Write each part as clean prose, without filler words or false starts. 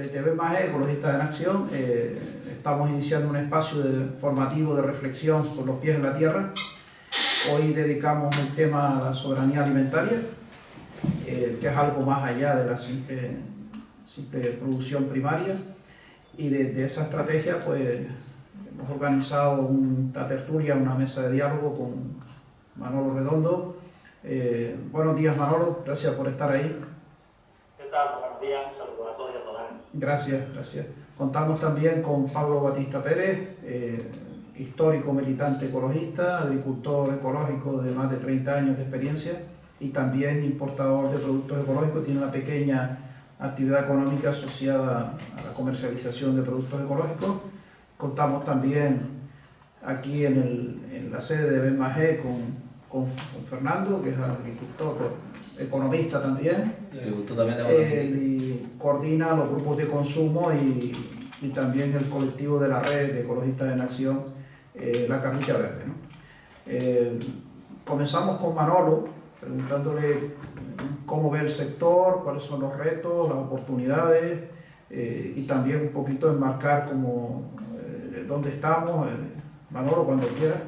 desde BMAG, Ecologistas en Acción, estamos iniciando un espacio formativo de reflexión por los pies en la tierra. Hoy dedicamos el tema a la soberanía alimentaria, que es algo más allá de la simple producción primaria, y desde esa estrategia pues hemos organizado una tertulia, una mesa de diálogo con Manolo Redondo. Buenos días, Manolo, gracias por estar ahí. ¿Qué tal? Buenos días, un saludo a todos y a todas. Gracias. Contamos también con Pablo Batista Pérez, histórico militante ecologista, agricultor ecológico de más de 30 años de experiencia y también importador de productos ecológicos. Tiene una pequeña actividad económica asociada a la comercialización de productos ecológicos. Contamos también aquí en la sede de BMAG con Fernando, que es agricultor, economista también. Él coordina los grupos de consumo y también el colectivo de la red de Ecologistas en Acción, La Carrilla Verde, ¿no? Comenzamos con Manolo, preguntándole cómo ve el sector, cuáles son los retos, las oportunidades, y también un poquito enmarcar dónde estamos. Manolo, cuando quiera.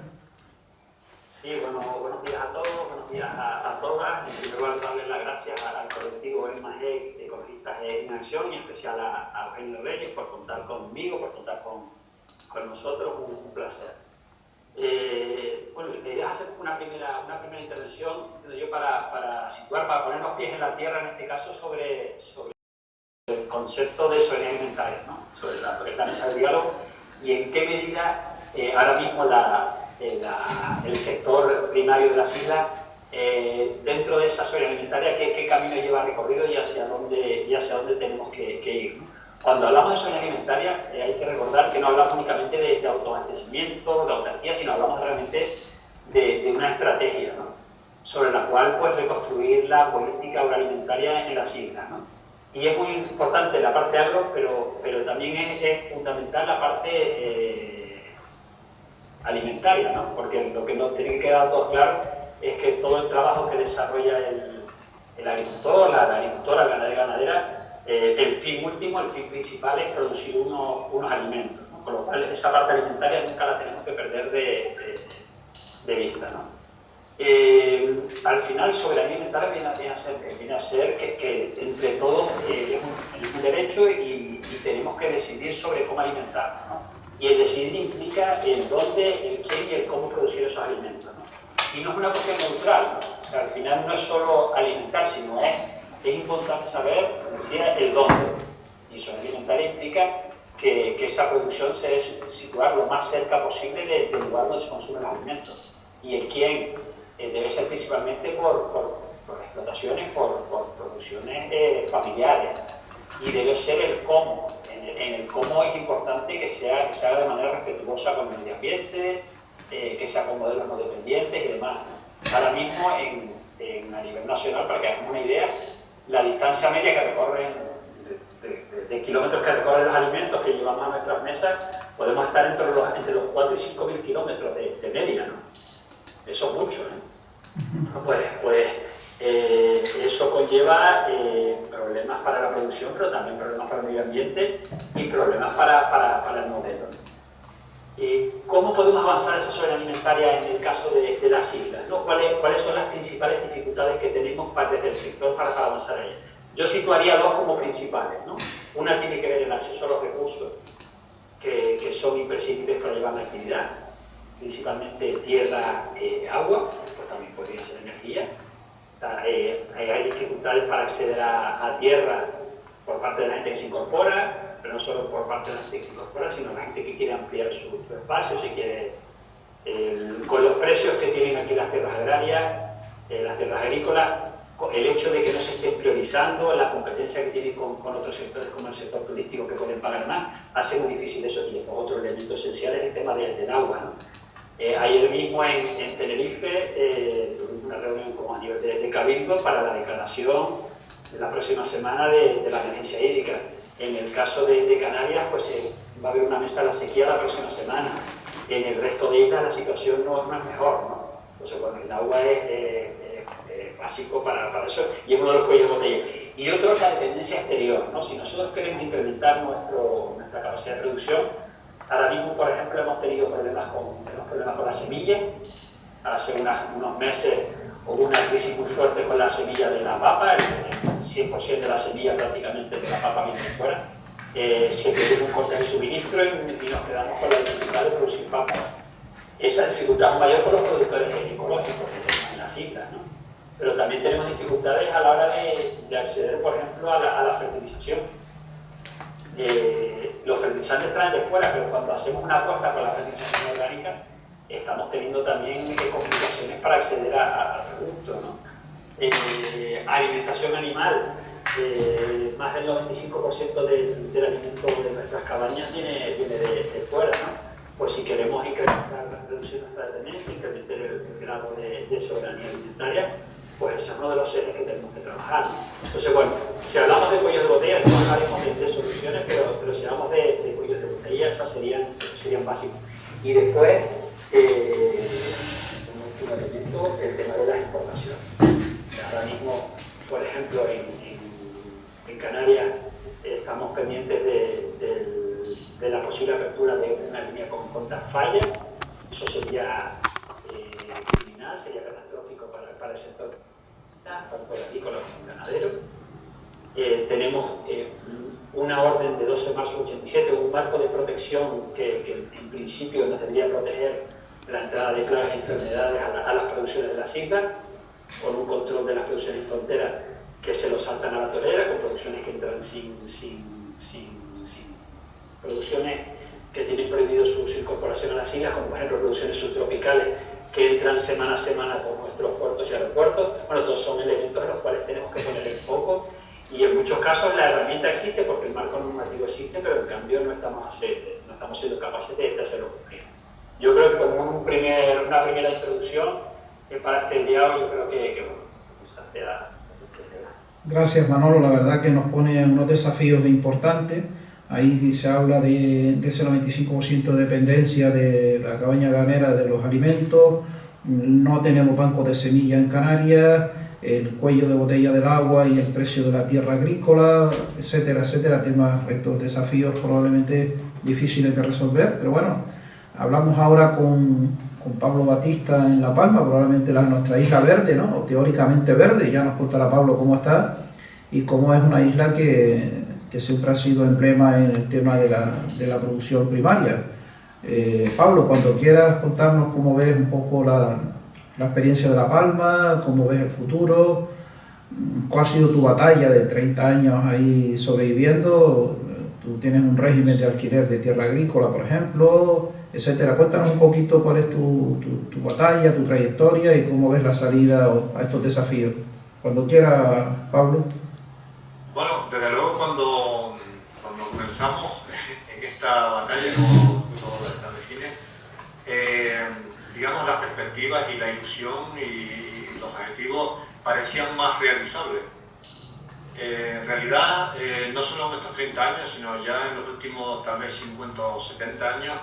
Sí, bueno, buenos días a todos, buenos días a todas. En primer lugar, darles las gracias al colectivo BMAG Ecologistas en Acción y en especial a Eugenio Reyes por contar conmigo, por contar con nosotros, un placer. Bueno, la idea es hacer una primera intervención yo para situar, para poner los pies en la tierra, en este caso, sobre el concepto de soberanía alimentaria, ¿no? Sobre la mesa de diálogo y en qué medida ahora mismo el sector primario de las islas, dentro de esa soberanía alimentaria, qué camino lleva recorrido y hacia dónde tenemos que ir, ¿no? Cuando hablamos de soberanía alimentaria, hay que recordar que no hablamos únicamente de autoabastecimiento, de autarquía, sino hablamos realmente de una estrategia, ¿no? Sobre la cual pues, reconstruir la política agroalimentaria en las islas, ¿no? Y es muy importante la parte agro, pero también es fundamental la parte alimentaria, ¿no? Porque lo que nos tiene que quedar a todos claro es que todo el trabajo que desarrolla el agricultor, la agricultora, el ganadero y ganadera, el fin último, el fin principal es producir unos alimentos, ¿no? Con lo cual esa parte alimentaria nunca la tenemos que perder de vista, ¿no? Al final, soberanía alimentaria viene a ser que entre todos es un derecho y tenemos que decidir sobre cómo alimentarnos, ¿no? Y el decidir implica el dónde, el quién y el cómo producir esos alimentos, ¿no? Y no es una cuestión neutral, ¿no? O sea, al final no es solo alimentar, sino es importante saber, como decía, el dónde. Y soberanía alimentaria implica que esa producción se debe situar lo más cerca posible del lugar donde se consumen los alimentos. Y el quién debe ser principalmente por explotaciones, por producciones familiares. Y debe ser el cómo. En el cómo es importante que se haga de manera respetuosa con el medio ambiente, que se acomode los no dependientes y demás. Ahora mismo, a nivel nacional, para que hagamos una idea, la distancia media que recorren, de kilómetros que recorren los alimentos que llevamos a nuestras mesas, podemos estar entre los 4.000 y 5.000 kilómetros de media, ¿no? Eso es mucho, ¿no? Pues eso conlleva problemas para la producción, pero también problemas para el medio ambiente y problemas para el modelo, ¿no? ¿Cómo podemos avanzar esa soberanía alimentaria en el caso de las islas, ¿no? ¿Cuáles son las principales dificultades que tenemos desde el sector para avanzar en ellas? Yo situaría dos como principales, ¿no? Una tiene que ver el acceso a los recursos que son imprescindibles para llevar la actividad, principalmente tierra, agua, pues también podría ser energía. Hay dificultades para acceder a tierra por parte de la gente que se incorpora, pero no solo por parte de la gente que se incorpora, sino la gente que quiere ampliar su espacio, si quiere, con los precios que tienen aquí las tierras agrarias, las tierras agrícolas, el hecho de que no se estén priorizando la competencia que tienen con otros sectores como el sector turístico que pueden pagar más, hace muy difícil eso. Y otro elemento esencial es el tema del agua, ¿no? Ayer mismo en Tenerife tuvimos una reunión como a nivel de Cabildo para la declaración de la próxima semana de la emergencia hídrica. En el caso de Canarias, pues va a haber una mesa de la sequía la próxima semana. En el resto de islas la situación no es mejor, ¿no? Entonces, bueno, el agua es básico para eso y es uno de los cuellos de botella. Y otro es la dependencia exterior, ¿no? Si nosotros queremos incrementar nuestra capacidad de producción, ahora mismo, por ejemplo, hemos tenido problemas con la semilla. Hace unos meses hubo una crisis muy fuerte con la semilla de la papa, el 100% de la semilla prácticamente de la papa viene de fuera. Se produjo un corte de suministro y nos quedamos con la dificultad de producir papa. Esa dificultad es mayor con los productores ecológicos que tenemos en las islas, ¿no? Pero también tenemos dificultades a la hora de acceder, por ejemplo, a la fertilización. Los fertilizantes traen de fuera, pero cuando hacemos una apuesta con la fertilización orgánica, estamos teniendo también complicaciones para acceder al producto, ¿no? Alimentación animal, más del 95% del alimento de nuestras cabañas viene de fuera, ¿no? Pues si queremos reducir nuestra dependencia, incrementar el grado de soberanía alimentaria, pues ese es uno de los ejes que tenemos que trabajar, ¿no? Entonces, bueno, si hablamos de cuellos de botella, no hablaremos de soluciones, pero si hablamos de cuellos de botella, esos serían básicos. Y después, como último elemento, el tema de las exportaciones. Ahora mismo, por ejemplo, en Canarias estamos pendientes de la posible apertura de una línea con Tafalla. Eso sería criminal, sería catastrófico para el sector, tanto el agrícola como el ganadero. Tenemos una orden de 12 de marzo del 87, un marco de protección que en principio nos debería proteger la entrada de plagas y enfermedades a las producciones de las islas, con un control de las producciones en frontera que se lo saltan a la torera, con producciones que entran sin producciones que tienen prohibido su incorporación a las islas, como por ejemplo producciones subtropicales que entran semana a semana por nuestros puertos y aeropuertos. Bueno, todos son elementos en los cuales tenemos que poner el foco, y en muchos casos la herramienta existe porque el marco normativo existe, pero en cambio no estamos siendo capaces de hacerlo cumplir. Yo creo que como una primera introducción para este diálogo, yo creo que bueno, esa sea. Gracias, Manolo. La verdad que nos pone unos desafíos importantes. Ahí se habla de ese 95% de dependencia de la cabaña ganera de los alimentos. No tenemos bancos de semillas en Canarias, el cuello de botella del agua y el precio de la tierra agrícola, etcétera, etcétera. Temas, retos, desafíos probablemente difíciles de resolver. Pero bueno, hablamos ahora con Pablo Batista en La Palma, probablemente nuestra isla verde, ¿no? O teóricamente verde. Ya nos contará Pablo cómo está y cómo es una isla que siempre ha sido emblema en el tema de la producción primaria. Pablo, cuando quieras contarnos cómo ves un poco la experiencia de La Palma, cómo ves el futuro, cuál ha sido tu batalla de 30 años ahí sobreviviendo. Tú tienes un régimen de alquiler de tierra agrícola, por ejemplo, etcétera. Cuéntanos un poquito cuál es tu batalla, tu trayectoria y cómo ves la salida a estos desafíos. Cuando quieras, Pablo. Bueno, desde luego cuando comenzamos en esta batalla, como tú lo defines, digamos las perspectivas y la ilusión y los objetivos parecían más realizables. En realidad, no solo en estos 30 años, sino ya en los últimos tal vez 50 o 70 años,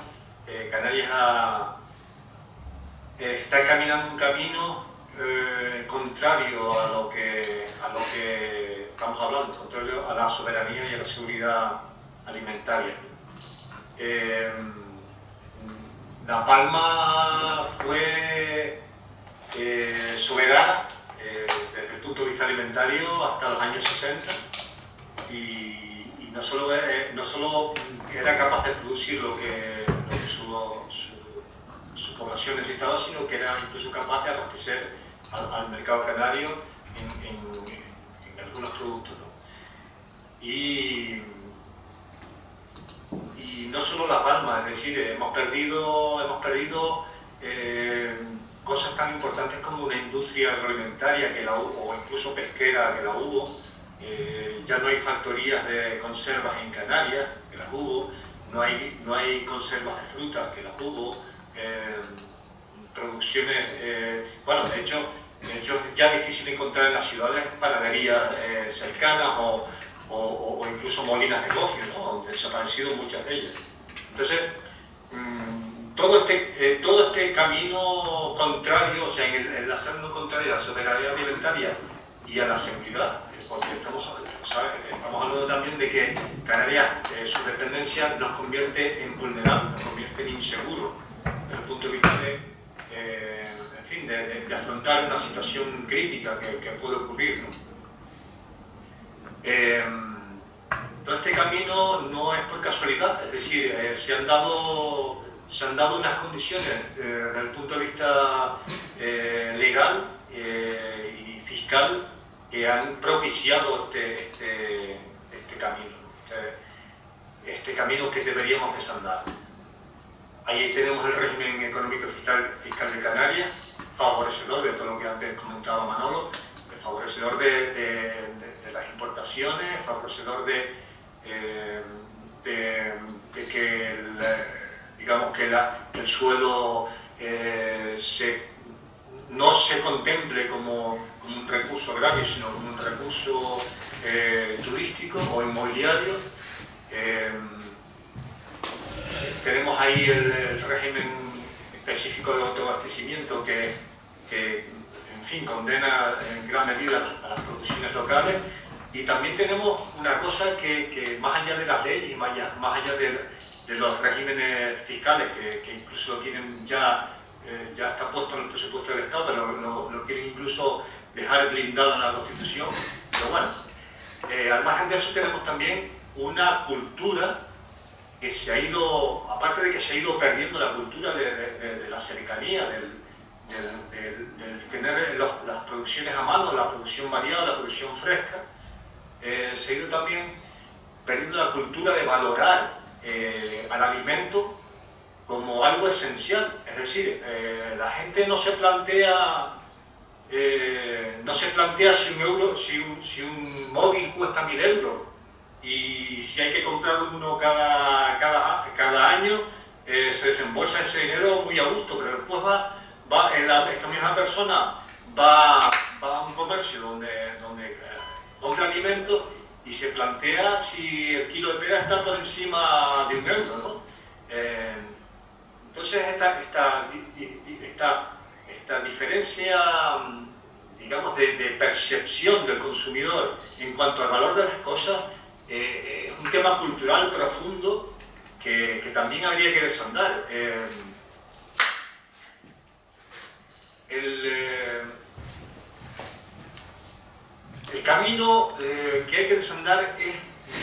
Canarias está caminando un camino contrario a lo que estamos hablando, contrario a la soberanía y a la seguridad alimentaria. La Palma fue soberana desde el punto de vista alimentario hasta los años 60 y no solo era capaz de producir lo que su población necesitaba, sino que era incluso capaz de abastecer al mercado canario en algunos productos, ¿no? Y no solo La Palma, es decir, hemos perdido cosas tan importantes como una industria agroalimentaria que la hubo, o incluso pesquera que la hubo. Ya no hay factorías de conservas en Canarias, que las hubo, no hay conservas de frutas, que las hubo, producciones, bueno, de hecho es ya difícil encontrar en las ciudades panaderías cercanas o incluso molinas de cofre, ¿no? Han desaparecido muchas de ellas. Entonces, todo este camino contrario, o sea, enlazando contrario a la soberanía alimentaria y a la seguridad, porque estamos estamos hablando también de que Canarias, su dependencia nos convierte en vulnerables, nos convierte en inseguros, desde el punto de vista en fin, de afrontar una situación crítica que puede ocurrir, ¿no? Todo este camino no es por casualidad, es decir, se han dado unas condiciones desde el punto de vista legal y fiscal que han propiciado este camino, este camino que deberíamos desandar. Ahí tenemos el régimen económico fiscal de Canarias, favorecedor de todo lo que antes comentaba Manolo, favorecedor de las importaciones, favorecedor de que el suelo no se contemple como un recurso agrario, sino como un recurso turístico o inmobiliario. Tenemos ahí el régimen específico de autoabastecimiento que en fin, condena en gran medida a las producciones locales. Y también tenemos una cosa que más allá de las leyes, más allá de los regímenes fiscales, que incluso tienen ya está puesto en el presupuesto del Estado, pero lo quieren incluso dejar blindado en la Constitución. Pero bueno, al margen de eso tenemos también una cultura que se ha ido, aparte de que se ha ido perdiendo la cultura de la cercanía, del tener las producciones a mano, la producción variada, la producción fresca, se ha ido también perdiendo la cultura de valorar al alimento como algo esencial. Es decir, la gente no se plantea si un móvil cuesta 1000 euros y si hay que comprar uno cada año, se desembolsa ese dinero muy a gusto, pero después esta misma persona va a un comercio donde compra alimentos y se plantea si el kilo de pera está por encima de 1 euro, ¿no? Entonces esta diferencia, digamos, de percepción del consumidor en cuanto al valor de las cosas es un tema cultural profundo que también habría que desandar. El camino que hay que desandar es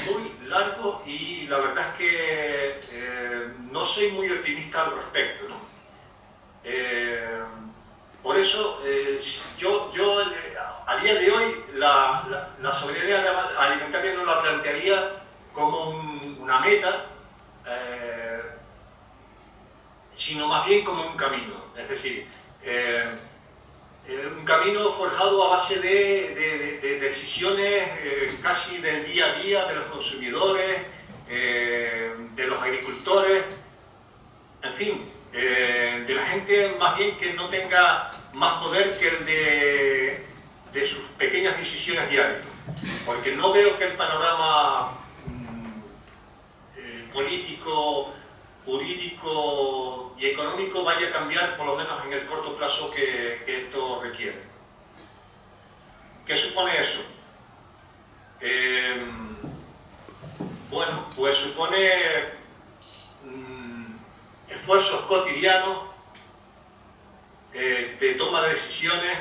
muy largo y la verdad es que no soy muy optimista al respecto, ¿no? Por eso yo a día de hoy la soberanía alimentaria no la plantearía como una meta, sino más bien como un camino. Es decir, un camino forjado a base de decisiones casi del día a día de los consumidores, de los agricultores, en fin, de la gente más bien que no tenga más poder que el de sus pequeñas decisiones diarias. Porque no veo que el panorama político, jurídico y económico vaya a cambiar, por lo menos en el corto plazo que esto requiere. ¿Qué supone eso? Bueno, pues supone esfuerzos cotidianos de toma de decisiones,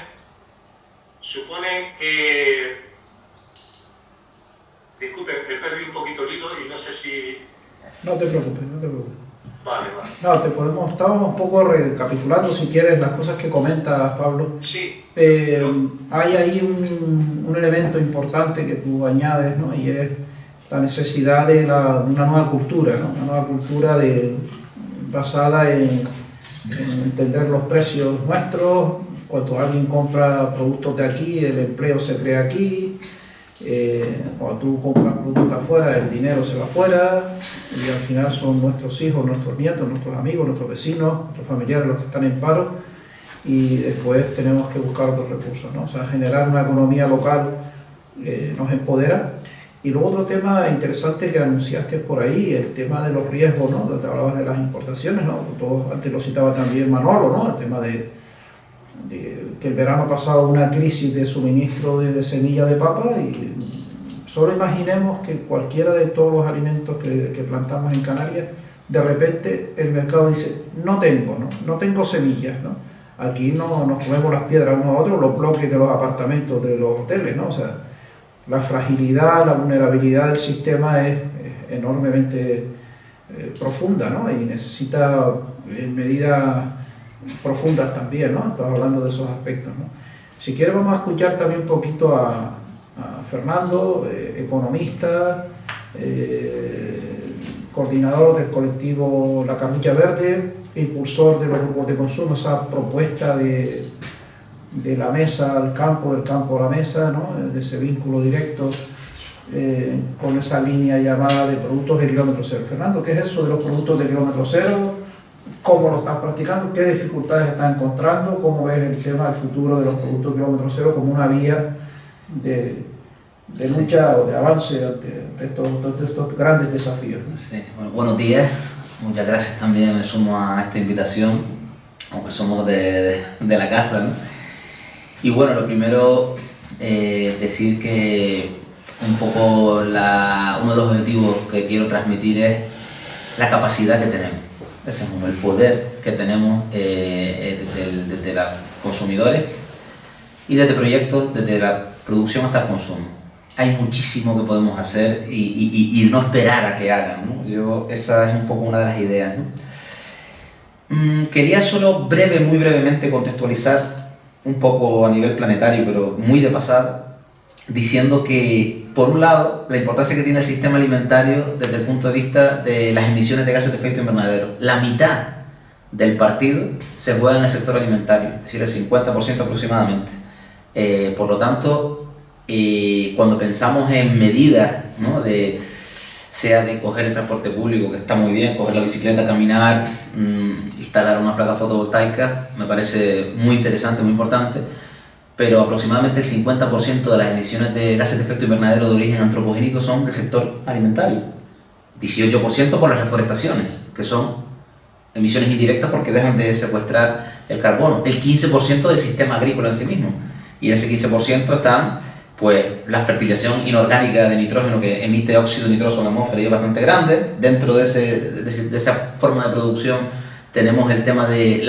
supone que... Disculpe, he perdido un poquito el hilo y no sé si... No te preocupes, no te preocupes. Vale. No, estábamos un poco recapitulando, si quieres, las cosas que comentas, Pablo. Sí. Hay ahí un elemento importante que tú añades, ¿no? Y es la necesidad de una nueva cultura, ¿no? Una nueva cultura basada en entender los precios nuestros. Cuando alguien compra productos de aquí, el empleo se crea aquí. Cuando tú compras productos de afuera, el dinero se va afuera y al final son nuestros hijos, nuestros nietos, nuestros amigos, nuestros vecinos, nuestros familiares los que están en paro y después tenemos que buscar otros recursos, ¿no? O sea, generar una economía local nos empodera. Y luego otro tema interesante que anunciaste por ahí, el tema de los riesgos, ¿no? Donde hablabas de las importaciones, ¿no? Antes lo citaba también Manolo, ¿no? El tema de que el verano pasado una crisis de suministro de semilla de papa y Solo imaginemos que cualquiera de todos los alimentos que plantamos en Canarias, de repente el mercado dice, no tengo semillas, ¿no? Aquí no nos comemos las piedras unos a otros, los bloques de los apartamentos, de los hoteles, ¿no? O sea, la fragilidad, la vulnerabilidad del sistema es enormemente profunda, ¿no? Y necesita medidas profundas también, ¿no? Estamos hablando de esos aspectos, ¿no? Si quieres vamos a escuchar también un poquito a Fernando, economista, coordinador del colectivo La Carrucha Verde, impulsor de los grupos de consumo, esa propuesta de la mesa al campo, del campo a la mesa, ¿no? De ese vínculo directo con esa línea llamada de productos de kilómetro cero. Fernando, ¿qué es eso de los productos de kilómetro cero? ¿Cómo lo estás practicando? ¿Qué dificultades estás encontrando? ¿Cómo ves el tema del futuro de los productos de kilómetro cero como una vía de lucha o de avance de estos grandes desafíos? Sí. Bueno, buenos días, muchas gracias también, me sumo a esta invitación, aunque somos de la casa, ¿no? Y bueno, lo primero, decir que un poco uno de los objetivos que quiero transmitir es la capacidad que tenemos. Ese es uno, el poder que tenemos desde los consumidores y desde proyectos, desde la producción hasta el consumo. Hay muchísimo que podemos hacer y no esperar a que hagan, ¿no? Esa es un poco una de las ideas, ¿no? Quería solo muy brevemente contextualizar un poco a nivel planetario, pero muy de pasada, diciendo que, por un lado, la importancia que tiene el sistema alimentario desde el punto de vista de las emisiones de gases de efecto invernadero. La mitad del partido se juega en el sector alimentario, es decir, el 50% aproximadamente. Por lo tanto, cuando pensamos en medidas, ¿no? Sea de coger el transporte público, que está muy bien, coger la bicicleta, caminar, instalar una placa fotovoltaica, me parece muy interesante, muy importante, pero aproximadamente el 50% de las emisiones de gases de efecto invernadero de origen antropogénico son del sector alimentario, 18% por las reforestaciones, que son emisiones indirectas porque dejan de secuestrar el carbono, el 15% del sistema agrícola en sí mismo, y en ese 15% están pues la fertilización inorgánica de nitrógeno que emite óxido nitroso en la atmósfera y es bastante grande. Dentro de esa forma de producción tenemos el tema de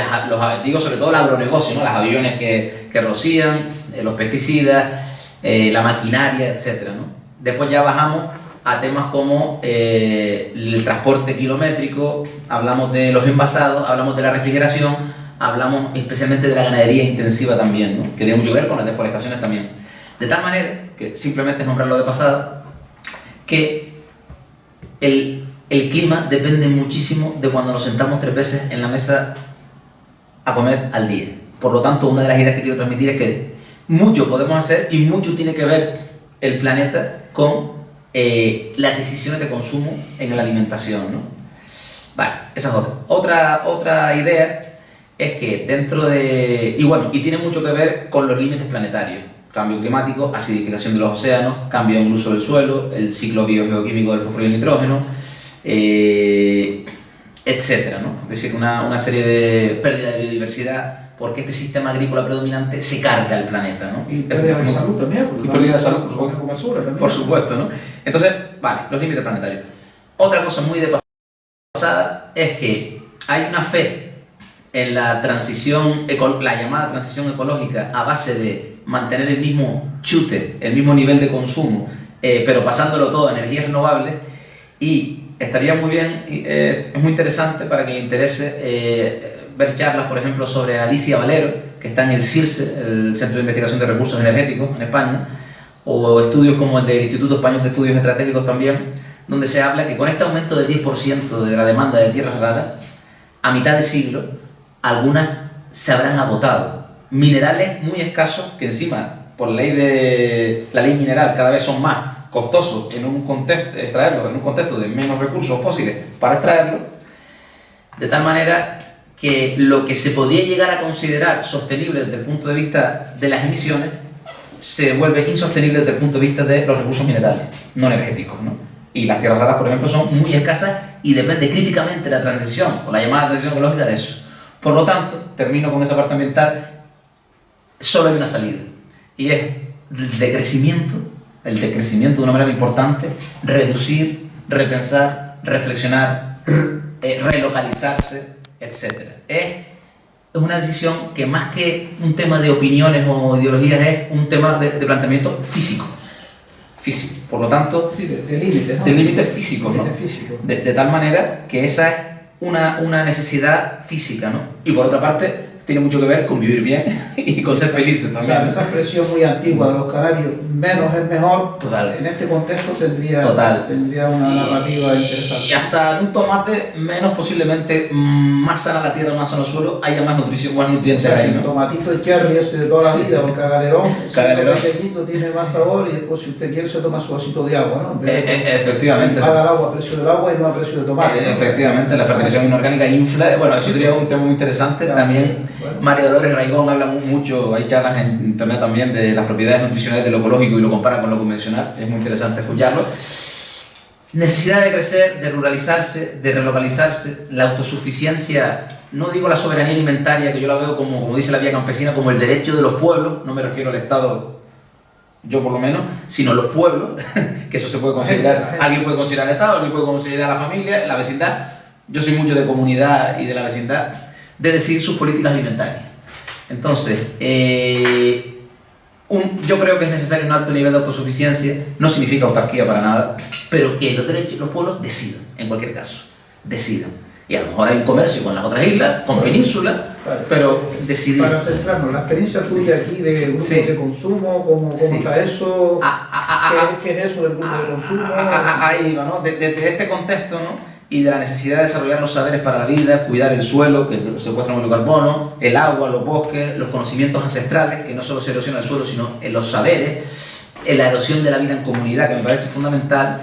digo sobre todo el agronegocio, ¿no? Las aviones que rocían, los pesticidas, la maquinaria, etc., ¿no? Después ya bajamos a temas como el transporte kilométrico, hablamos de los envasados, hablamos de la refrigeración, hablamos especialmente de la ganadería intensiva también, ¿no? Que tiene mucho que ver con las deforestaciones también. De tal manera, que simplemente es nombrarlo de pasada, que el clima depende muchísimo de cuando nos sentamos 3 veces en la mesa a comer al día. Por lo tanto, una de las ideas que quiero transmitir es que mucho podemos hacer y mucho tiene que ver el planeta con las decisiones de consumo en la alimentación, ¿no? Vale, esa es otra idea, es que dentro de... Y tiene mucho que ver con los límites planetarios. Cambio climático, acidificación de los océanos, cambio en el uso del suelo, el ciclo biogeoquímico del fósforo y el nitrógeno, etcétera, ¿no? Es decir, una serie de pérdida de biodiversidad, porque este sistema agrícola predominante se carga al planeta, ¿no? Y pérdida de salud también. Y pérdida de salud, por supuesto. Por supuesto, ¿no? Entonces, vale, los límites planetarios. Otra cosa muy de pasada es que hay una fe en la transición, la llamada transición ecológica, a base de mantener el mismo chute, el mismo nivel de consumo, pero pasándolo todo a energías renovables, y estaría muy bien, es muy interesante para quien le interese ver charlas, por ejemplo, sobre Alicia Valero, que está en el CIRSE, el Centro de Investigación de Recursos Energéticos en España, o estudios como el del Instituto Español de Estudios Estratégicos también, donde se habla que con este aumento del 10% de la demanda de tierras raras, a mitad de siglo, algunas se habrán agotado. Minerales muy escasos que encima, por la ley mineral, cada vez son más costosos en un contexto, extraerlos en un contexto de menos recursos fósiles para extraerlos, de tal manera que lo que se podría llegar a considerar sostenible desde el punto de vista de las emisiones se vuelve insostenible desde el punto de vista de los recursos minerales no energéticos, ¿no? Y las tierras raras, por ejemplo, son muy escasas y depende críticamente la transición o la llamada transición ecológica de eso. Por lo tanto, termino con esa parte ambiental, solo hay una salida, y es de crecimiento, es el decrecimiento de una manera importante, reducir, repensar, reflexionar, relocalizarse, etc. Es una decisión que más que un tema de opiniones o ideologías es un tema de planteamiento físico. Por lo tanto, sí, de límites, ¿no? De límites físicos, ¿no? Físico. De tal manera que esa es una necesidad física, ¿no? Y por otra parte, tiene mucho que ver con vivir bien y con ser felices también. Claro, esa expresión muy antigua de los canarios, menos es mejor, total. En este contexto tendría una narrativa interesante. Y hasta un tomate, menos posiblemente más sana la tierra, más sano el suelo, haya más nutrición, más nutrientes o sea, ahí, ¿no? El tomatito de cherry ese de toda la vida, o el cagalerón, Cagalerón. pequeñito tiene más sabor y después si usted quiere se toma su vasito de agua, ¿no? Efectivamente. Paga el agua a precio del agua y no a precio de tomate. ¿no? Efectivamente, la fertilización inorgánica infla, bueno, eso sería un tema muy interesante también. Bueno. María Dolores Raigón habla mucho, hay charlas en internet también de las propiedades nutricionales de lo ecológico y lo compara con lo convencional, es muy interesante escucharlo. Necesidad de crecer, de ruralizarse, de relocalizarse, la autosuficiencia, no digo la soberanía alimentaria, que yo la veo como dice la vía campesina, como el derecho de los pueblos, no me refiero al Estado, yo por lo menos, sino los pueblos, que eso se puede considerar, alguien puede considerar el Estado, alguien puede considerar la familia, la vecindad, yo soy mucho de comunidad y de la vecindad, de decidir sus políticas alimentarias. Entonces, yo creo que es necesario un alto nivel de autosuficiencia, no significa autarquía para nada, pero que los pueblos decidan, en cualquier caso, decidan. Y a lo mejor hay un comercio con las otras islas, con península, pero decidir. Para centrarnos, la experiencia tuya aquí de grupos de consumo, ¿cómo está eso? ¿Qué es eso del grupo de consumo? Ahí va, ¿no? Desde este contexto, ¿no? Y de la necesidad de desarrollar los saberes para la vida, cuidar el suelo, que secuestra mucho carbono, el agua, los bosques, los conocimientos ancestrales, que no solo se erosiona el suelo, sino en los saberes, en la erosión de la vida en comunidad, que me parece fundamental,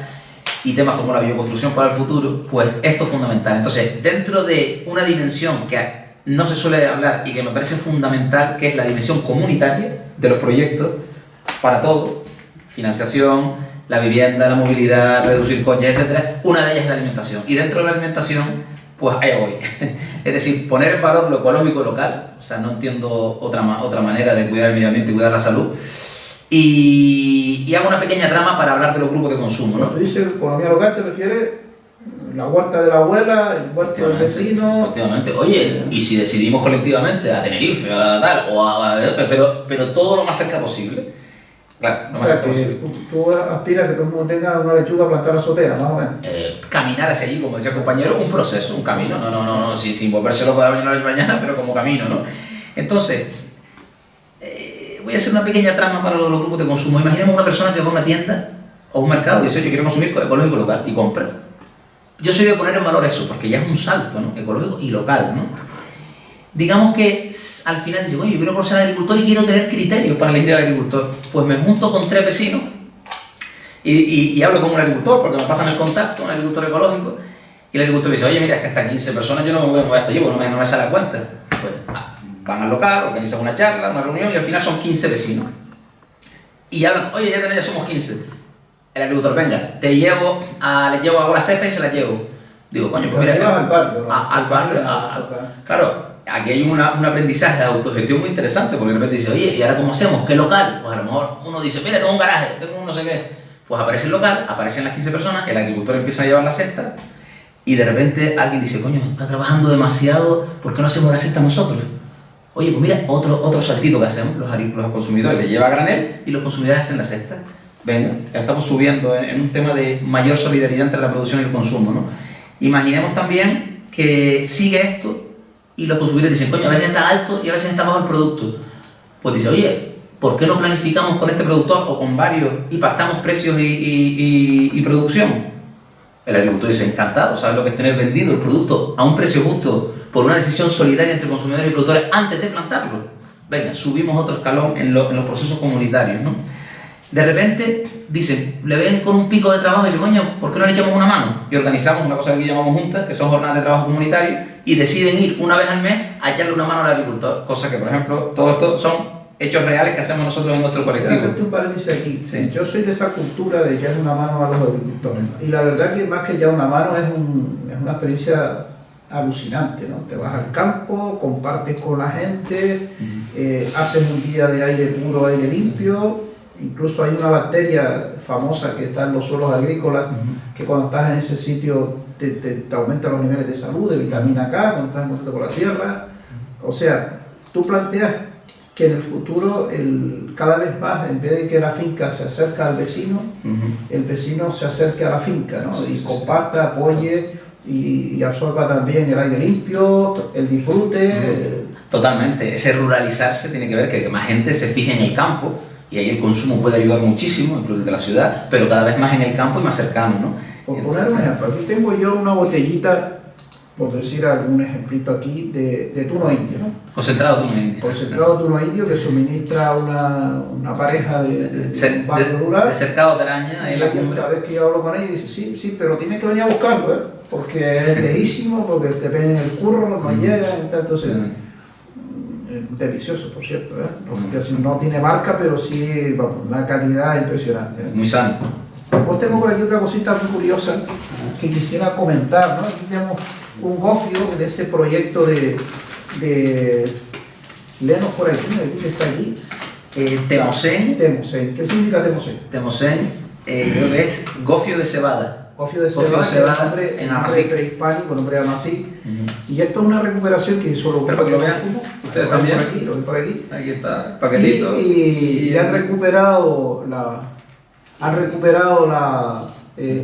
y temas como la bioconstrucción para el futuro, pues esto es fundamental. Entonces, dentro de una dimensión que no se suele hablar y que me parece fundamental, que es la dimensión comunitaria de los proyectos, para todo, financiación, la vivienda, la movilidad, reducir coches, etc. Una de ellas es la alimentación. Y dentro de la alimentación, pues allá voy. Es decir, poner en valor lo ecológico local, o sea, no entiendo otra manera de cuidar el medio ambiente y cuidar la salud. Y hago una pequeña trama para hablar de los grupos de consumo, ¿no? Cuando dices economía local, ¿te refieres la huerta de la abuela, el huerto del vecino? Efectivamente. Oye, y si decidimos colectivamente a Tenerife, a tal, pero todo lo más cerca posible. Claro, o sea, que tú aspiras que todo el mundo tenga una lechuga plantada en la azotea, más o menos. Caminar hacia allí, como decía el compañero, un proceso, un camino, no, sin volverse loco de la mañana, pero como camino, ¿no? Entonces, voy a hacer una pequeña trama para los grupos de consumo. Imaginemos una persona que va a una tienda o un mercado y dice, yo quiero consumir ecológico local, y compra. Yo soy de poner en valor eso, porque ya es un salto, ¿no? Ecológico y local, ¿no? Digamos que al final dice, oye, yo quiero conocer al agricultor y quiero tener criterios para elegir al agricultor. Pues me junto con 3 vecinos y hablo con un agricultor, porque me pasan el contacto, un agricultor ecológico, y el agricultor dice, oye, mira, es que hasta 15 personas yo no me voy a mover hasta allí, porque no me sale a cuenta. Pues van al local, organizan una charla, una reunión, y al final son 15 vecinos. Y hablan, oye, ya somos 15. El agricultor, venga, hago la cesta y se la llevo. Digo, coño, pues mira, al barrio, ¿no? Al barrio, claro. Aquí hay un aprendizaje de autogestión muy interesante, porque de repente dice, oye, ¿y ahora cómo hacemos? ¿Qué local? Pues a lo mejor uno dice, mira, tengo un garaje, tengo un no sé qué. Pues aparece el local, aparecen las 15 personas, el agricultor empieza a llevar la cesta, y de repente alguien dice, coño, está trabajando demasiado, ¿por qué no hacemos la cesta nosotros? Oye, pues mira, otro saltito que hacemos, los consumidores le lleva a granel y los consumidores hacen la cesta. Venga, ya estamos subiendo en un tema de mayor solidaridad entre la producción y el consumo, ¿no? Imaginemos también que sigue esto y los consumidores dicen, coño, a veces está alto y a veces está bajo el producto. Pues dice, oye, ¿por qué no planificamos con este productor o con varios y pactamos precios y producción? El agricultor dice, encantado, ¿sabes lo que es tener vendido el producto a un precio justo por una decisión solidaria entre consumidores y productores antes de plantarlo? Venga, subimos otro escalón en los procesos comunitarios, ¿no? De repente, dicen, le ven con un pico de trabajo y dicen, coño, ¿por qué no le echamos una mano? Y organizamos una cosa que aquí llamamos juntas, que son jornadas de trabajo comunitario, y deciden ir una vez al mes a echarle una mano al agricultor. Cosa que, por ejemplo, todo esto son hechos reales que hacemos nosotros en nuestro colectivo. Un paréntesis aquí. Sí. Yo soy de esa cultura de echar una mano a los agricultores. Y la verdad que más que echar una mano es una experiencia alucinante, ¿no? Te vas al campo, compartes con la gente, haces un día de aire puro, aire limpio. Incluso hay una bacteria famosa que está en los suelos agrícolas, que cuando estás en ese sitio te aumentan los niveles de salud, de vitamina K, cuando estás en contacto con la tierra. O sea, tú planteas que en el futuro cada vez más, en vez de que la finca se acerque al vecino, el vecino se acerque a la finca, ¿no? Y comparta, apoye y absorba también el aire limpio, el disfrute. Totalmente, ese ruralizarse tiene que ver que más gente se fije en el campo, y ahí el consumo puede ayudar muchísimo, incluso desde la ciudad, pero cada vez más en el campo y más cercano, ¿no? Por poner un ejemplo, aquí tengo yo una botellita, por decir algún ejemplito aquí, de tuno indio, ¿no? Concentrado tuno indio. Concentrado tuno indio que suministra una pareja de un barrio rural. De cercado de araña, ahí en la cumbre. Cada vez que yo hablo con ella, dice, sí, pero tienes que venir a buscarlo, ¿eh? Porque es lejísimo, porque te ven en el curro, no llega, entonces... Delicioso, por cierto, ¿eh? No tiene marca, pero sí, vamos, una calidad impresionante, ¿eh? Muy sano. Pues tengo por aquí otra cosita muy curiosa que quisiera comentar, ¿no? Aquí tenemos un gofio de ese proyecto de léenos por aquí, que está aquí. Temosén. Temosén. ¿Qué significa Temosén? Temosén, creo que es gofio de cebada. Gofio de cebada, en nombre prehispánico, nombre Amasí. Y esto es una recuperación que hizo los para que lo vean ustedes también. Lo ven por aquí. Aquí está el paquetito. Y han recuperado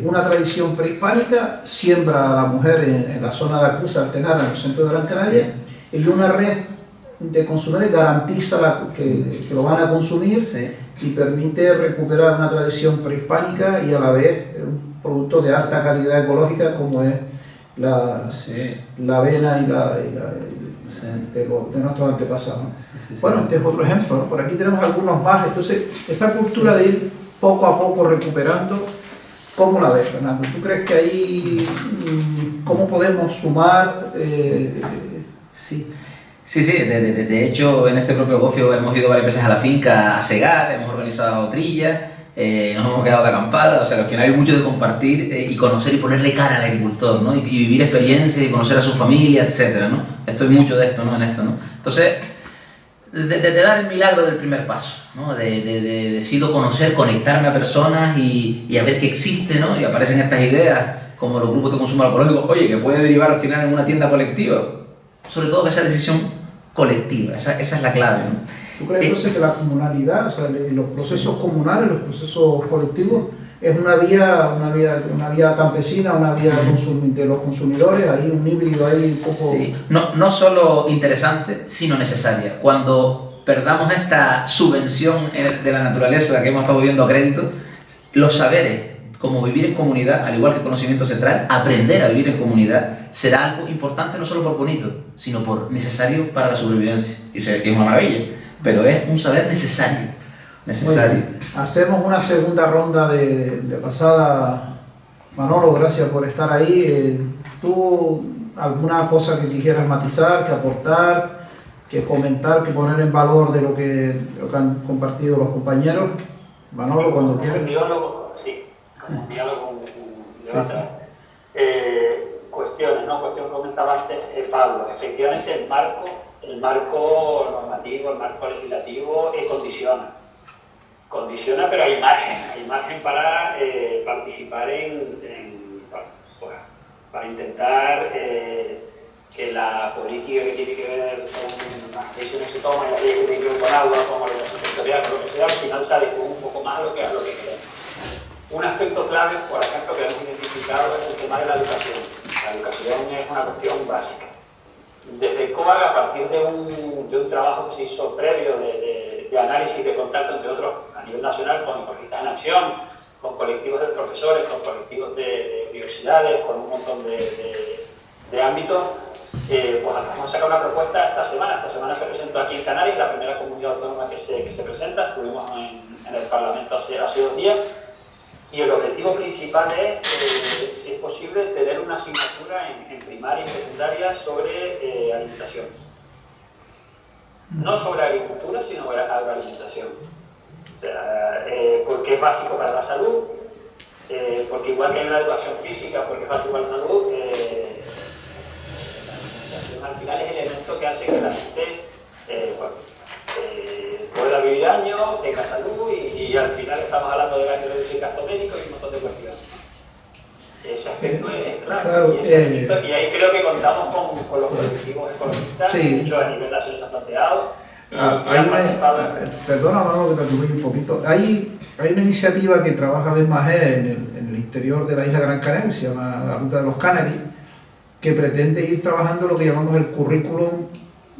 una tradición prehispánica, siembra a la mujer en la zona de Acusa, Artenara, en el centro de Gran Canaria, y una red de consumidores garantiza que lo van a consumir, y permite recuperar una tradición prehispánica y a la vez un producto de alta calidad ecológica como es la avena de nuestros antepasados. Bueno, este es otro ejemplo, ¿no? Por aquí tenemos algunos más. Entonces, esa cultura de ir poco a poco recuperando, ¿cómo la ves, Fernando? ¿Tú crees que ahí cómo podemos sumar? Sí, de hecho en este propio gofio hemos ido varias veces a la finca a segar, hemos organizado trillas, nos hemos quedado de acampada, o sea que al final hay mucho de compartir y conocer y ponerle cara al agricultor, ¿no? Y vivir experiencias y conocer a su familia, etcétera, ¿no? Esto hay mucho de esto, ¿no? En esto, ¿no? Entonces, de dar el milagro del primer paso, ¿no? De decido conocer, conectarme a personas y a ver que existe, ¿no? Y aparecen estas ideas como los grupos de consumo agroecológico, oye, que puede derivar al final en una tienda colectiva, sobre todo que esa decisión colectiva, esa es la clave, ¿no? ¿Tú crees entonces que la comunalidad, o sea, los procesos comunales, los procesos colectivos, es una vía campesina, una vía de los consumidores, hay un híbrido ahí un poco... Sí. No solo interesante, sino necesaria. Cuando perdamos esta subvención de la naturaleza que hemos estado viviendo a crédito, los saberes, como vivir en comunidad, al igual que el conocimiento central, aprender a vivir en comunidad será algo importante no solo por bonito, sino por necesario para la sobrevivencia. Y es una maravilla, pero es un saber necesario. Hacemos una segunda ronda de pasada. Manolo, gracias por estar ahí. ¿Tú alguna cosa que quisieras matizar, que aportar, que comentar, que poner en valor de lo que han compartido los compañeros? Manolo, cuando quieras. Como diálogo, cuestiones, ¿no? Cuestión que comentaba antes Pablo. Efectivamente, el marco normativo, el marco legislativo condiciona, pero hay margen para participar para intentar que la política que tiene que ver con las decisiones que se toman y las leyes que tienen que ver con agua, como la organización sectorial, con lo que sea, al final se adecua un poco más a lo que queremos. Un aspecto clave, por ejemplo, que hemos identificado es el tema de la educación. La educación es una cuestión básica. Desde COAG, a partir de un trabajo que se hizo previo de análisis de contacto, entre otros, a nivel nacional, con Ecologistas en Acción, con colectivos de profesores, con colectivos de universidades, con un montón de ámbitos, pues vamos a sacar una propuesta esta semana. Esta semana se presentó aquí en Canarias, la primera comunidad autónoma que se presenta. Estuvimos en el Parlamento hace 2 días. Y el objetivo principal es, si es posible, tener una asignatura en primaria y secundaria sobre alimentación. No sobre agricultura, sino sobre agroalimentación. Porque es básico para la salud, porque igual que hay una educación física, porque es básico para la salud, la alimentación al final es el elemento que hace que la gente pueda vivir años, tenga salud y al final estamos hablando de la biodiversidad de cuestión. Ese aspecto es claro. Claro, y ahí creo que contamos con los colectivos ecologistas, sí. de hecho a nivel nacional se ha planteado. Perdona, Manolo, que te atropelle un poquito. Hay una iniciativa que trabaja BESMAGE en el interior de la isla Gran Canaria, se llama la Ruta de los Canaris, que pretende ir trabajando lo que llamamos el currículum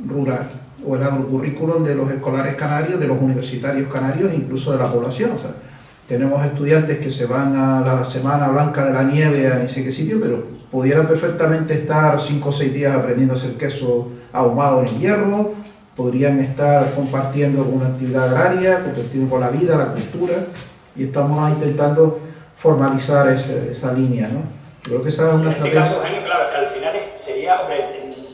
rural o el agrocurrículum de los escolares canarios, de los universitarios canarios e incluso de la población. O sea, tenemos estudiantes que se van a la Semana Blanca de la Nieve a no sé qué sitio, pero pudieran perfectamente estar 5 o 6 días aprendiendo a hacer queso ahumado en el hierro, podrían estar compartiendo alguna actividad agraria, compartiendo con la vida, la cultura, y estamos intentando formalizar esa línea, ¿no? Creo que esa es una estrategia. En este caso, Eugenio, claro, al final sería,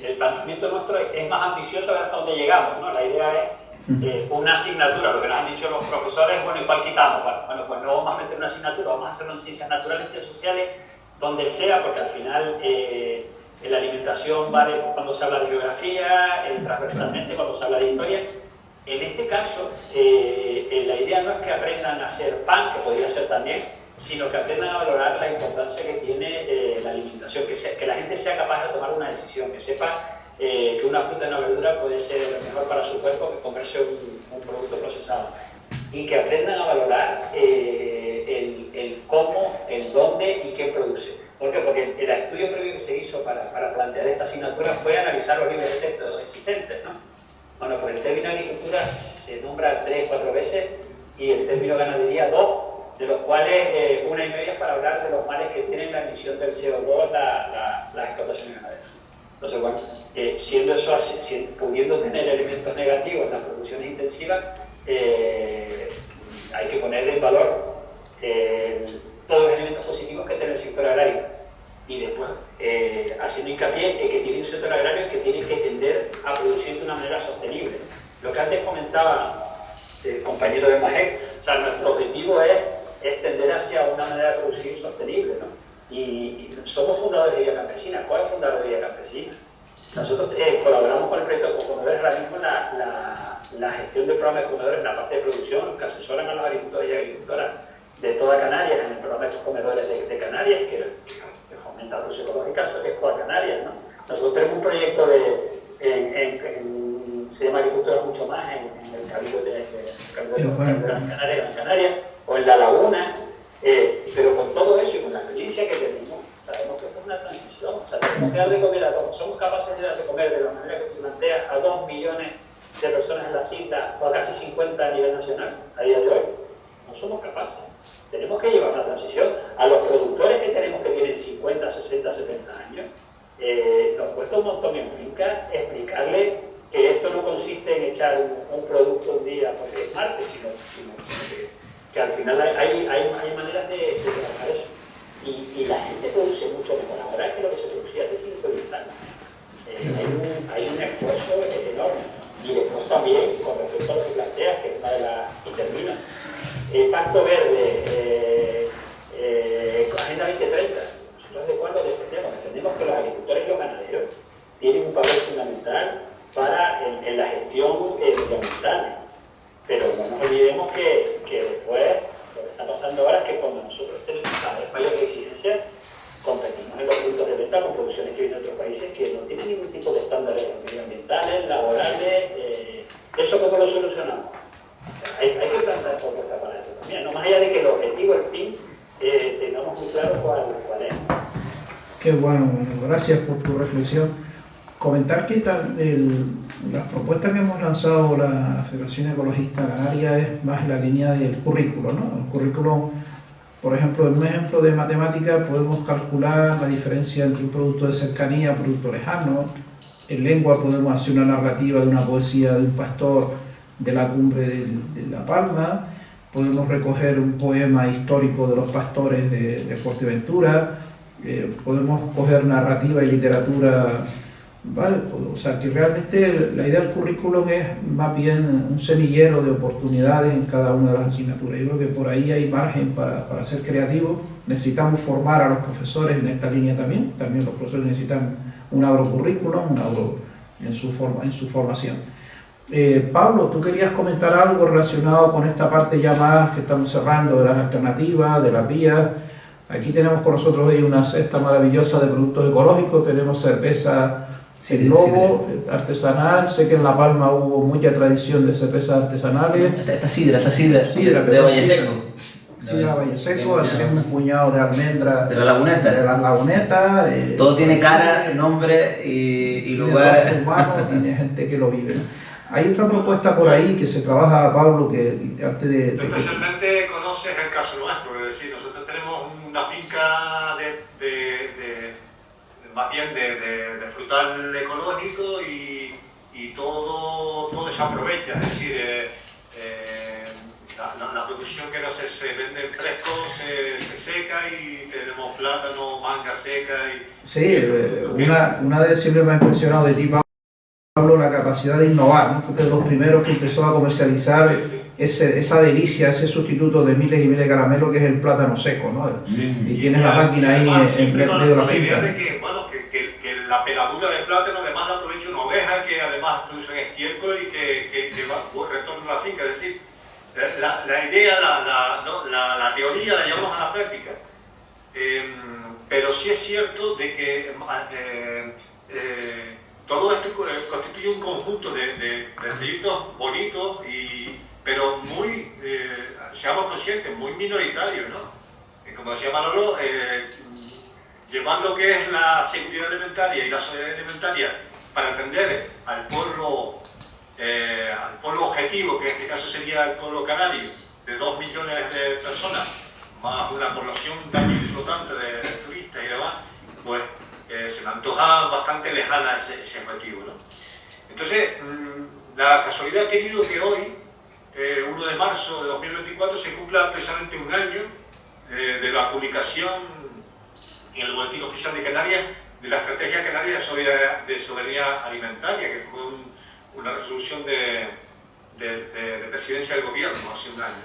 el planteamiento nuestro es más ambicioso a ver hasta dónde llegamos, ¿no? La idea es una asignatura, lo que nos han dicho los profesores, bueno, ¿y cuál quitamos? Bueno, pues no vamos a meter una asignatura, vamos a hacerlo en ciencias naturales, ciencias sociales, donde sea, porque al final la alimentación vale cuando se habla de geografía, transversalmente cuando se habla de historia. En este caso, la idea no es que aprendan a hacer pan, que podría ser también, sino que aprendan a valorar la importancia que tiene la alimentación, que la gente sea capaz de tomar una decisión, que sepa que una fruta y una verdura puede ser mejor para su cuerpo que comerse un producto procesado. Y que aprendan a valorar el cómo, el dónde y qué produce. ¿Por qué? Porque el estudio previo que se hizo para plantear esta asignatura fue analizar los libros de texto existentes, ¿no? Bueno, pues el término agricultura se nombra 3 o 4 veces y el término ganadería 2, de los cuales 1,5 es para hablar de los males que tienen la emisión del CO2 las explotaciones ganaderas. Entonces, bueno, siendo eso así, pudiendo tener elementos negativos en las producciones intensivas, hay que poner en valor todos los elementos positivos que tiene el sector agrario y después haciendo hincapié en que tiene un sector agrario que tiene que tender a producir de una manera sostenible. Lo que antes comentaba el compañero de MAGEC, o sea, nuestro objetivo es tender hacia una manera de producir sostenible, ¿no? Y somos fundadores de Vía Campesina. ¿Cuál es el fundador de Vía Campesina? Nosotros colaboramos con el proyecto Comedores, ahora mismo la gestión del programa de comedores en la parte de producción, que asesoran a los agricultores y agricultoras de toda Canarias en el programa de comedores de Canarias, que fomenta la producción ecológica, eso que es toda Canarias, ¿no? Nosotros tenemos un proyecto se llama Agricultura Mucho Más en el Cabildo de Gran Canaria, o en La Laguna, pero con todo eso y con la experiencia que tenemos, sabemos que es una transición, o sea, tenemos que dar de comer a todos, somos capaces de dar de comer de la manera que tú planteas a 2 millones de personas en las islas o a casi 50 a nivel nacional a día de hoy. No somos capaces. Tenemos que llevar una transición. A los productores que tenemos que tienen 50, 60, 70 años, nos cuesta un montón en finca explicarle que esto no consiste en echar un producto un día porque es martes, sino que al final hay maneras de trabajar eso. Y la gente produce mucho mejor ahora que lo que se producía hace 5 o 10 años. Hay un esfuerzo enorme. Y después también, con respecto a lo que planteas, que es una de las... y termino. Pacto Verde, Agenda 2030. Nosotros de cuándo defendemos que los agricultores y los ganaderos tienen un papel fundamental en la gestión medioambiental. Pero no nos olvidemos que después, lo que está pasando ahora es que cuando nosotros tenemos cada vez mayor exigencia, competimos en los puntos de venta con producciones que vienen de otros países que no tienen ningún tipo de estándares medioambientales, laborales. ¿Eso cómo lo solucionamos? Hay que plantear propuestas para eso también, no más allá de que el objetivo, el fin, tengamos muy claro cuál es. Qué bueno, gracias por tu reflexión. Comentar que las propuestas que hemos lanzado la Federación Ecologista Canaria es más en la línea del currículo, ¿no? El currículo, por ejemplo, en un ejemplo de matemática podemos calcular la diferencia entre un producto de cercanía y un producto lejano. En lengua podemos hacer una narrativa de una poesía de un pastor de la cumbre de La Palma, podemos recoger un poema histórico de los pastores de Fuerteventura, podemos coger narrativa y literatura, ¿vale? O sea, que realmente la idea del currículum es más bien un semillero de oportunidades en cada una de las asignaturas. Yo creo que por ahí hay margen para ser creativos. Necesitamos formar a los profesores en esta línea también los profesores necesitan un agrocurrículum, un agro en su formación. Pablo, tú querías comentar algo relacionado con esta parte ya más que estamos cerrando de las alternativas, de las vías. Aquí tenemos con nosotros hoy una cesta maravillosa de productos ecológicos, tenemos cerveza El Lobo, artesanal. Sé que en La Palma hubo mucha tradición de cervezas artesanales. Esta sidra de Valle Seco. Sidra Valle Seco, tenemos un puñado de almendras de la Laguneta. De la Laguneta. Todo tiene cara, nombre y lugar. Humano, tiene gente que lo vive, ¿no? Hay otra propuesta por ahí que se trabaja, Pablo, que antes de... Especialmente conoces el caso nuestro, es decir, nosotros tenemos una finca más bien de frutal ecológico y todo se aprovecha, es decir, la producción que no se vende en fresco se seca y tenemos plátano, manga seca y... Sí, una de siempre me ha impresionado de ti, Pablo, la capacidad de innovar, ¿no? Fue de los primeros que empezó a comercializar esa delicia, ese sustituto de miles y miles de caramelos que es el plátano seco, ¿no? Y tienes la máquina ahí en medio de la finca. La idea de que, bueno, que la peladura del plátano además la aprovecha una oveja que además produce un estiércol y que retorna a la finca, es decir, la idea, la teoría la llevamos a la práctica, pero sí es cierto de que todo esto constituye un conjunto de proyectos bonitos, pero muy, seamos conscientes, muy minoritarios, ¿no? Como decía Manolo, llevar lo que es la seguridad alimentaria y la soberanía alimentaria para atender al pueblo objetivo, que en este caso sería el pueblo canario, de 2 millones de personas, más una población también flotante de turistas y demás, pues se me antoja bastante lejana ese objetivo, ¿no? Entonces, la casualidad ha querido que hoy, 1 de marzo de 2024, se cumpla precisamente un año de la publicación en el Boletín Oficial de Canarias de la Estrategia Canaria de Soberanía Alimentaria, que fue una resolución de presidencia del gobierno hace un año.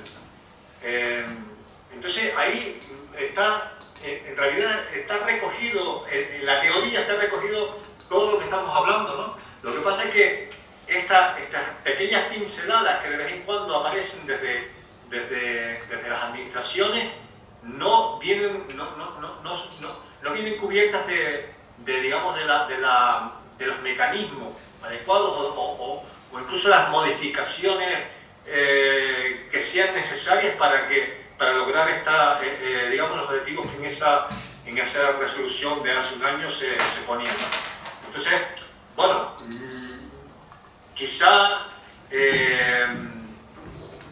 Entonces, ahí está... En realidad está recogido, en la teoría está recogido todo lo que estamos hablando, ¿no? Lo que pasa es que estas pequeñas pinceladas que de vez en cuando aparecen desde las administraciones no vienen cubiertas digamos, de los mecanismos adecuados o incluso las modificaciones que sean necesarias para lograr digamos, los objetivos que en esa resolución de hace un año se ponían, ¿no? Entonces, bueno, quizá,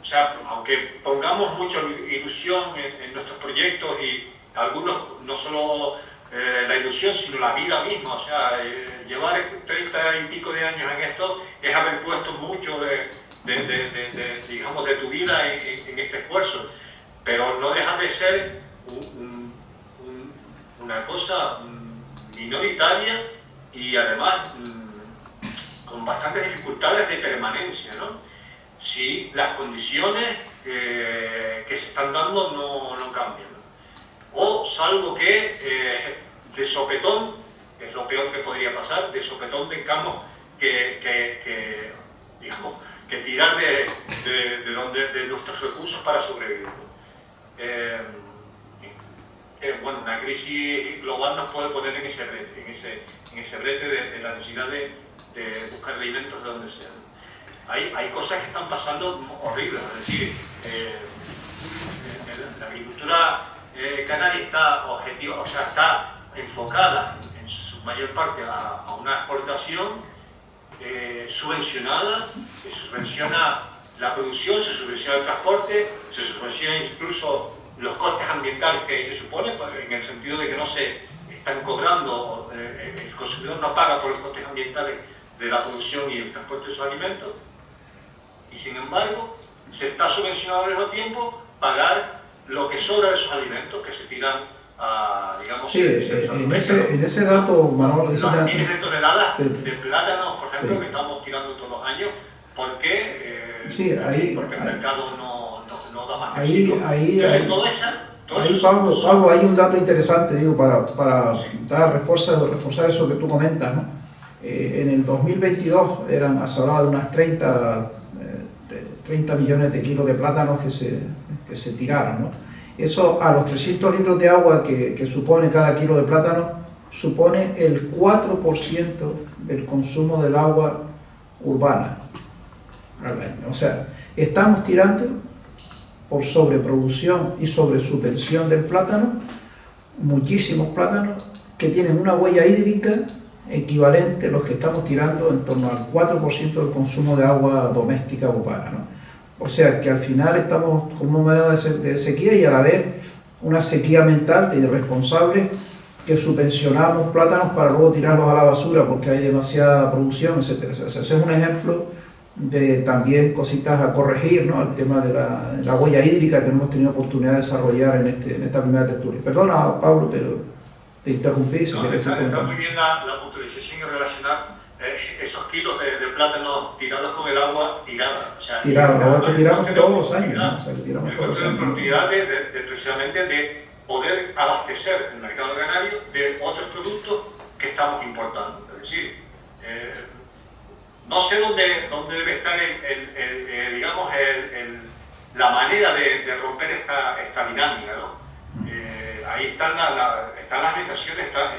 o sea, aunque pongamos mucha ilusión en nuestros proyectos y algunos, no solo la ilusión, sino la vida misma, o sea, llevar 30 y pico de años en esto es haber puesto mucho digamos, de tu vida en este esfuerzo. Pero no deja de ser una cosa minoritaria y además con bastantes dificultades de permanencia, ¿no? Si las condiciones que se están dando no cambian, ¿no? O salvo que de sopetón, es lo peor que podría pasar, de sopetón tengamos que tirar de nuestros recursos para sobrevivir, ¿no? Bueno, una crisis global nos puede poner en ese brete de la necesidad de buscar alimentos de donde sea. Hay cosas que están pasando horribles, es decir, la agricultura canaria está enfocada en su mayor parte a una exportación subvencionada, que subvenciona la producción, se subvenciona el transporte, se subvenciona incluso los costes ambientales que supone, en el sentido de que no se están cobrando, el consumidor no paga por los costes ambientales de la producción y el transporte de sus alimentos, y sin embargo se está subvencionando al mismo tiempo pagar lo que sobra de esos alimentos que se tiran a, digamos, sí, en ese dato, Manolo, las miles de toneladas de plátanos, por ejemplo, que estamos tirando todos los años, porque porque el mercado no da más de sí. Pablo, hay un dato interesante, digo, para reforzar eso que tú comentas, ¿no? En el 2022 se hablaba de unas 30 millones de kilos de plátanos que se tiraron, ¿no? Eso a los 300 litros de agua que supone cada kilo de plátano, supone el 4% del consumo del agua urbana al año. O sea, estamos tirando por sobreproducción y sobresubvención del plátano, muchísimos plátanos que tienen una huella hídrica equivalente a los que estamos tirando en torno al 4% del consumo de agua doméstica urbana, ¿no? O sea que al final estamos con un modelo de sequía y a la vez una sequía mental de irresponsables que subvencionamos plátanos para luego tirarlos a la basura porque hay demasiada producción, etc. O sea, ese es un ejemplo de también cositas a corregir, ¿no? El tema de la huella hídrica que no hemos tenido oportunidad de desarrollar en esta primera tertulia. Perdona, Pablo, pero te interrumpí. No, está muy bien la puntualización y relacionar esos kilos de plátano tirados con el agua tirada. O sea, que tiramos todos los años, ¿no? O sea, que tiramos el todos costo los de años. oportunidad precisamente de poder abastecer el mercado canario de otros productos que estamos importando. Es decir, no sé dónde debe estar digamos, la manera de romper esta dinámica, ¿no? Ahí están las organizaciones, están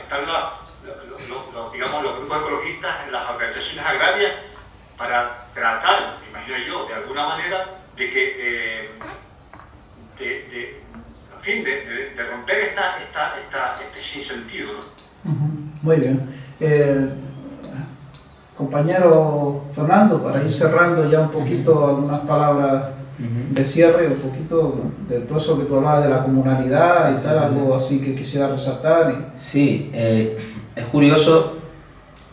digamos, los grupos ecologistas, las organizaciones agrarias, para tratar, me imagino yo, de alguna manera, de que en fin, de romper este sinsentido, ¿no? Muy bien. Compañero Fernando, para ir cerrando ya un poquito algunas palabras de cierre, un poquito de todo eso que tú hablabas de la comunalidad y tal, algo así que quisiera resaltar. Sí, es curioso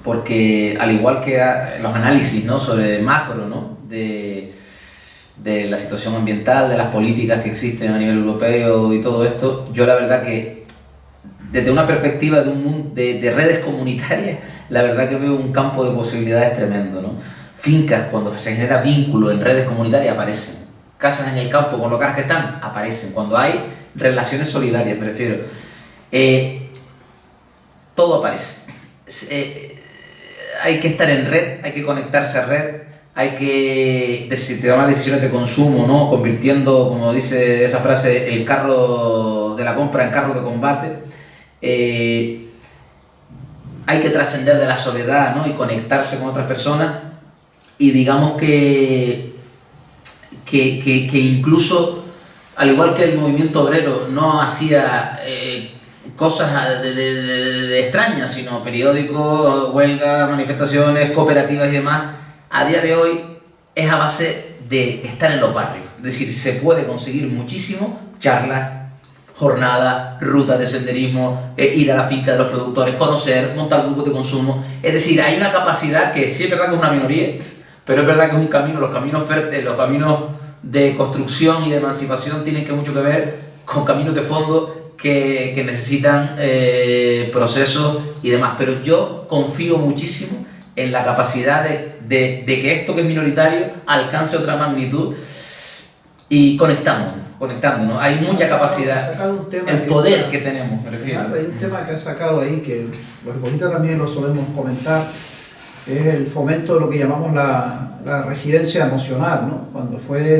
porque al igual que los análisis, ¿no?, sobre macro, ¿no?, de la situación ambiental, de las políticas que existen a nivel europeo y todo esto, yo la verdad que desde una perspectiva de redes comunitarias, la verdad que veo un campo de posibilidades tremendo, ¿no? Fincas, cuando se genera vínculo en redes comunitarias, aparecen. Casas en el campo con locales que están, aparecen. Cuando hay relaciones solidarias, me refiero. Todo aparece. Hay que estar en red, hay que conectarse a red, hay que tomar decisiones de consumo, ¿no?, convirtiendo, como dice esa frase, el carro de la compra en carro de combate. Hay que trascender de la soledad, ¿no?, y conectarse con otras personas, y digamos que incluso, al igual que el movimiento obrero no hacía cosas de extrañas, sino periódicos, huelgas, manifestaciones, cooperativas y demás, a día de hoy es a base de estar en los barrios. Es decir, se puede conseguir muchísimo, charlas, jornadas, rutas de senderismo, ir a la finca de los productores, conocer, montar grupos de consumo. Es decir, hay una capacidad que sí es verdad que es una minoría, pero es verdad que es un camino. Los caminos de construcción y de emancipación tienen mucho que ver con caminos de fondo que necesitan procesos y demás. Pero yo confío muchísimo en la capacidad de que esto que es minoritario alcance otra magnitud y conectándonos. Hay mucha capacidad, el poder que tenemos, me refiero. Hay un tema que has sacado ahí que los ecologistas también lo solemos comentar, es el fomento de lo que llamamos la residencia emocional, ¿no? Cuando fue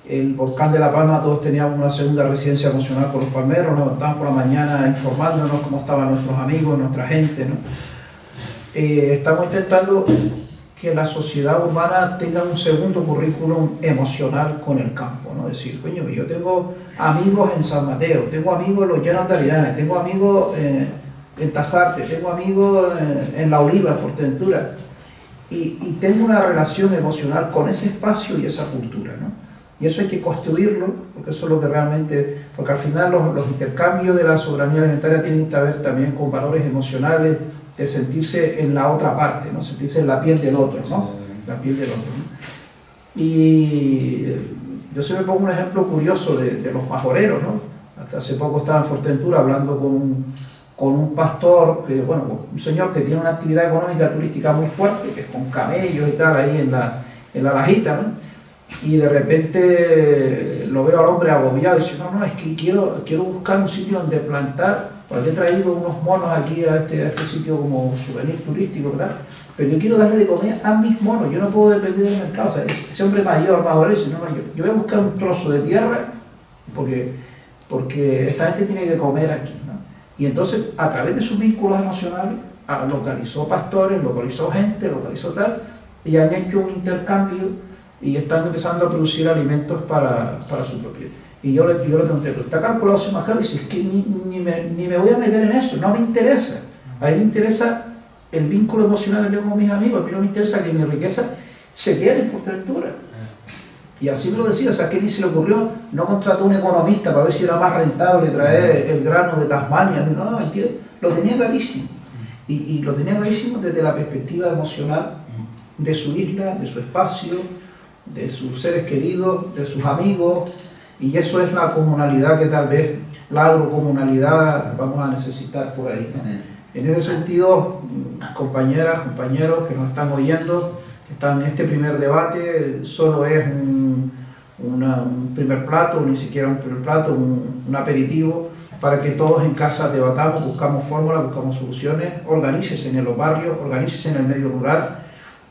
el volcán de La Palma, todos teníamos una segunda residencia emocional con los palmeros, nos levantábamos por la mañana informándonos cómo estaban nuestros amigos, nuestra gente, ¿no? Estamos intentando que la sociedad urbana tenga un segundo currículum emocional con el campo, ¿no? Es decir, coño, yo tengo amigos en San Mateo, tengo amigos en los Llanos de Aridane, tengo amigos en Tasarte, tengo amigos en La Oliva, en Fuerteventura, y tengo una relación emocional con ese espacio y esa cultura, ¿no? Y eso hay que construirlo, porque eso es lo que realmente, porque al final los intercambios de la soberanía alimentaria tienen que ver también con valores emocionales, de sentirse en la otra parte, ¿no? Sentirse en la piel del otro, ¿no? La piel del otro, ¿no? Y yo siempre pongo un ejemplo curioso de los pajoreros, ¿no? Hasta hace poco estaba en Fuerteventura hablando con un pastor, un señor que tiene una actividad económica turística muy fuerte, que es con camellos y tal, ahí en la Lajita, ¿no? Y de repente lo veo al hombre agobiado y dice, no, es que quiero buscar un sitio donde plantar, porque he traído unos monos aquí a este sitio como souvenir turístico, ¿verdad? Pero yo quiero darle de comer a mis monos, yo no puedo depender del mercado. O sea, ese hombre mayor, yo voy a buscar un trozo de tierra, porque porque esta gente tiene que comer aquí, ¿no? Y entonces, a través de sus vínculos emocionales, localizó pastores, localizó gente, localizó tal, y han hecho un intercambio y están empezando a producir alimentos para su propiedad. Y yo le pregunté, ¿pero está calculado si más caro? Y dice, es que ni me voy a meter en eso, no me interesa. A mí me interesa el vínculo emocional que tengo con mis amigos, a mí no me interesa que mi riqueza se quede en Fuerteventura. Y así me lo decía, o sea, que ni se le ocurrió, no contrató un economista para ver si era más rentable traer el grano de Tasmania, no, ¿entiendes? Lo tenía clarísimo. Y lo tenía clarísimo desde la perspectiva emocional de su isla, de su espacio, de sus seres queridos, de sus amigos, y eso es la comunalidad que tal vez, la agrocomunalidad, vamos a necesitar por ahí, ¿no? Sí. En ese sentido, compañeras, compañeros que nos están oyendo, que están en este primer debate, solo es un primer plato, ni siquiera un primer plato, un aperitivo, para que todos en casa debatamos, buscamos fórmulas, buscamos soluciones, organícese en los barrios, organícese en el medio rural,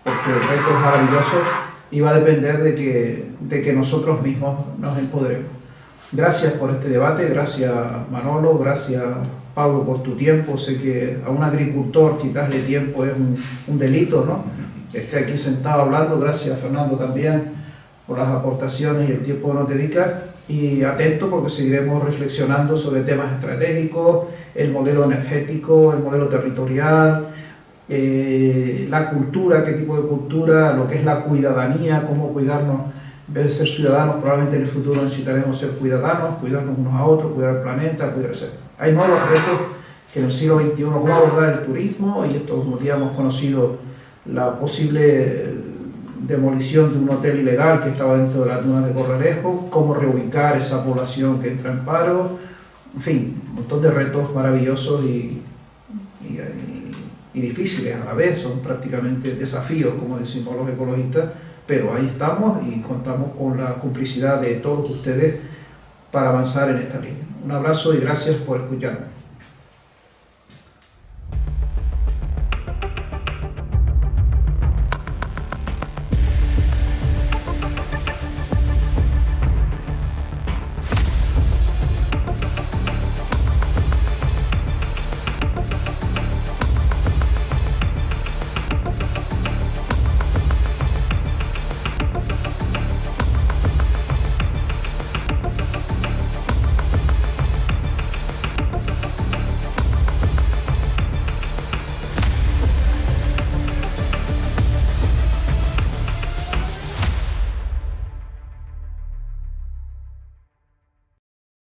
porque el reto es maravilloso y va a depender de que nosotros mismos nos empoderemos. Gracias por este debate, gracias Manolo, gracias Pablo por tu tiempo. Sé que a un agricultor quitarle tiempo es un delito, ¿no? Esté aquí sentado hablando, gracias Fernando también por las aportaciones y el tiempo que nos dedica. Y atento porque seguiremos reflexionando sobre temas estratégicos, el modelo energético, el modelo territorial, la cultura, qué tipo de cultura, lo que es la cuidadanía, cómo cuidarnos, en vez de ser ciudadanos, probablemente en el futuro necesitaremos ser cuidadarnos unos a otros, cuidar el planeta, cuidarse. Hay nuevos retos que en el siglo XXI, cómo abordar el turismo, y estos últimos días hemos conocido la posible demolición de un hotel ilegal que estaba dentro de las dunas de Corralejo, cómo reubicar esa población que entra en paro, en fin, un montón de retos maravillosos y difíciles a la vez, son prácticamente desafíos, como decimos los ecologistas, pero ahí estamos y contamos con la complicidad de todos ustedes para avanzar en esta línea. Un abrazo y gracias por escucharme.